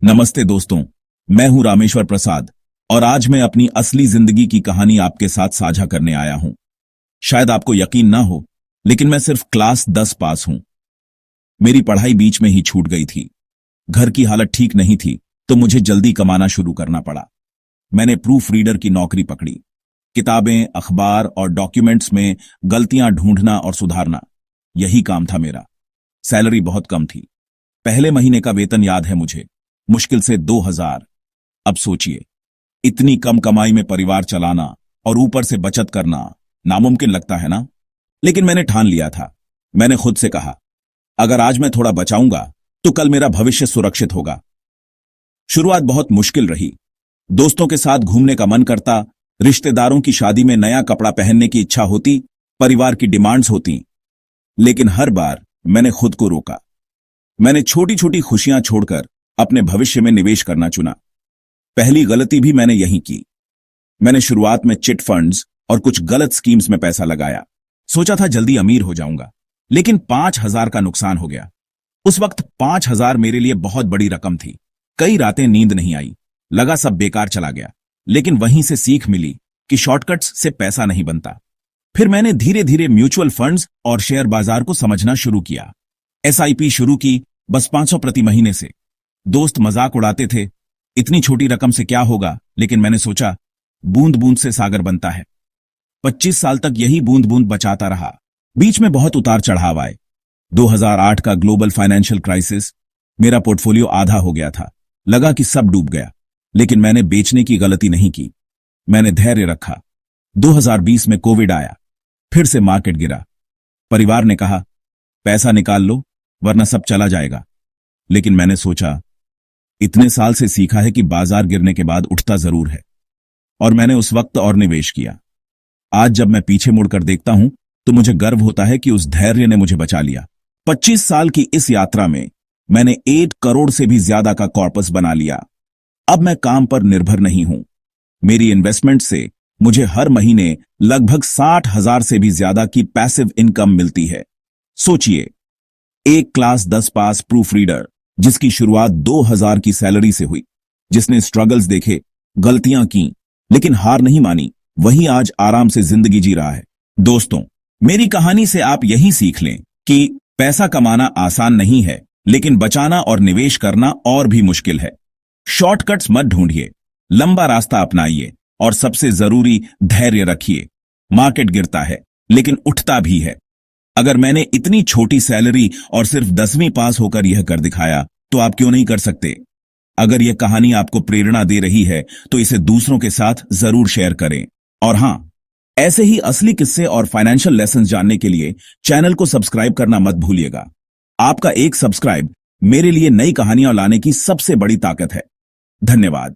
नमस्ते दोस्तों, मैं हूं रामेश्वर प्रसाद और आज मैं अपनी असली जिंदगी की कहानी आपके साथ साझा करने आया हूं। शायद आपको यकीन ना हो, लेकिन मैं सिर्फ क्लास 10 पास हूं। मेरी पढ़ाई बीच में ही छूट गई थी। घर की हालत ठीक नहीं थी, तो मुझे जल्दी कमाना शुरू करना पड़ा। मैंने प्रूफ रीडर की नौकरी पकड़ी। किताबें, अखबार और डॉक्यूमेंट्स में गलतियां ढूंढना और सुधारना, यही काम था मेरा। सैलरी बहुत कम थी। पहले महीने का वेतन याद है मुझे, मुश्किल से 2000। अब सोचिए, इतनी कम कमाई में परिवार चलाना और ऊपर से बचत करना नामुमकिन लगता है ना? लेकिन मैंने ठान लिया था। मैंने खुद से कहा, अगर आज मैं थोड़ा बचाऊंगा तो कल मेरा भविष्य सुरक्षित होगा। शुरुआत बहुत मुश्किल रही। दोस्तों के साथ घूमने का मन करता, रिश्तेदारों की शादी में नया कपड़ा पहनने की इच्छा होती, परिवार की डिमांड्स होती। लेकिन हर बार मैंने खुद को रोका। मैंने छोटी छोटी खुशियां छोड़कर अपने भविष्य में निवेश करना चुना। पहली गलती भी मैंने यही की। मैंने शुरुआत में चिट फंड्स और कुछ गलत स्कीम्स में पैसा लगाया। सोचा था जल्दी अमीर हो जाऊंगा, लेकिन 5000 का नुकसान हो गया। उस वक्त 5000 मेरे लिए बहुत बड़ी रकम थी। कई रातें नींद नहीं आई, लगा सब बेकार चला गया। लेकिन वहीं से सीख मिली कि शॉर्टकट्स से पैसा नहीं बनता। फिर मैंने धीरे धीरे म्यूचुअल फंड्स और शेयर बाजार को समझना शुरू किया। SIP शुरू की, बस 500 प्रति महीने से। दोस्त मजाक उड़ाते थे, इतनी छोटी रकम से क्या होगा, लेकिन मैंने सोचा, बूंद बूंद से सागर बनता है। 25 साल तक यही बूंद बूंद बचाता रहा। बीच में बहुत उतार चढ़ाव आए। 2008 का ग्लोबल फाइनेंशियल क्राइसिस, मेरा पोर्टफोलियो आधा हो गया था। लगा कि सब डूब गया, लेकिन मैंने बेचने की गलती नहीं की। मैंने धैर्य रखा। 2020 में कोविड आया, फिर से मार्केट गिरा। परिवार ने कहा, पैसा निकाल लो वरना सब चला जाएगा। लेकिन मैंने सोचा, इतने साल से सीखा है कि बाजार गिरने के बाद उठता जरूर है, और मैंने उस वक्त और निवेश किया। आज जब मैं पीछे मुड़कर देखता हूं तो मुझे गर्व होता है कि उस धैर्य ने मुझे बचा लिया। 25 साल की इस यात्रा में मैंने 8 करोड़ से भी ज्यादा का कॉर्पस बना लिया। अब मैं काम पर निर्भर नहीं हूं। मेरी इन्वेस्टमेंट से मुझे हर महीने लगभग 60,000 से भी ज्यादा की पैसिव इनकम मिलती है। सोचिए, एक क्लास 10 पास प्रूफ रीडर जिसकी शुरुआत 2000 की सैलरी से हुई, जिसने स्ट्रगल्स देखे, गलतियां की, लेकिन हार नहीं मानी, वही आज आराम से जिंदगी जी रहा है। दोस्तों, मेरी कहानी से आप यही सीख लें कि पैसा कमाना आसान नहीं है, लेकिन बचाना और निवेश करना और भी मुश्किल है। शॉर्टकट्स मत ढूंढिए, लंबा रास्ता अपनाइए और सबसे जरूरी धैर्य रखिए। मार्केट गिरता है, लेकिन उठता भी है। अगर मैंने इतनी छोटी सैलरी और सिर्फ 10वीं पास होकर यह कर दिखाया, तो आप क्यों नहीं कर सकते? अगर यह कहानी आपको प्रेरणा दे रही है तो इसे दूसरों के साथ जरूर शेयर करें। और हां, ऐसे ही असली किस्से और फाइनेंशियल लेसन जानने के लिए चैनल को सब्सक्राइब करना मत भूलिएगा। आपका एक सब्सक्राइब मेरे लिए नई कहानियां लाने की सबसे बड़ी ताकत है। धन्यवाद।